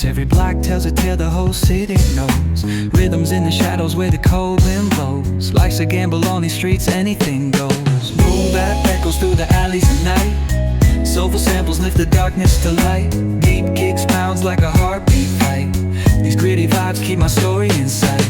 house. Every block tells a tale the whole city knows. Rhythms in the shadows where the cold wind blows. Life's a gamble on these streets, anything goes. Boom bap echoes through the alleys at night. Soulful samples lift the darkness to light. Deep kicks pounds like a heartbeat fight. These gritty vibes keep my story in sight.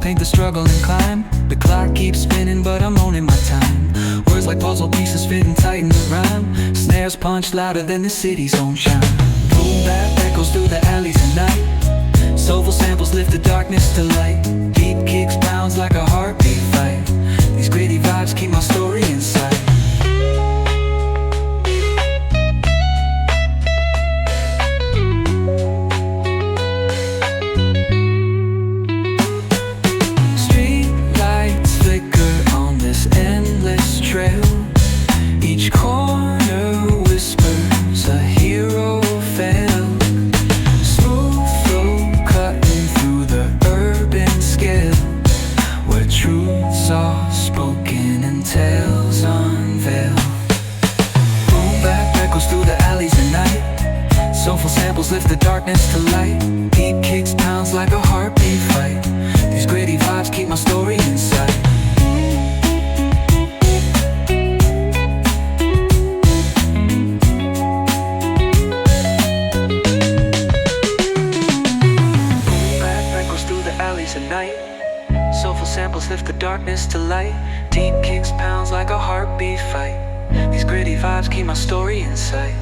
Paint the struggle and climb. The clock keeps spinning but I'm owning my time. Words like puzzle pieces fitting tight in the rhyme. Snares punch louder than the city's own chime. Boom bap echoes through the alleys at night. Soulful samples lift the darkness to light. Deep kicks pounds like a heartbeat fight. These gritty vibes keep my story in sight. Each corner whispers a hero fell. Smooth flow cutting through the urban scale, where truths are spoken and tales unveiled. Boom bap echoes through the alleys at night. Soulful samples lift the darkness to light. Deep kicks pounds like a heartbeat fight. These gritty vibes keep my story in sight. At night, soulful samples lift the darkness to light. Deep kicks pounds like a heartbeat fight. These gritty vibes keep my story in sight.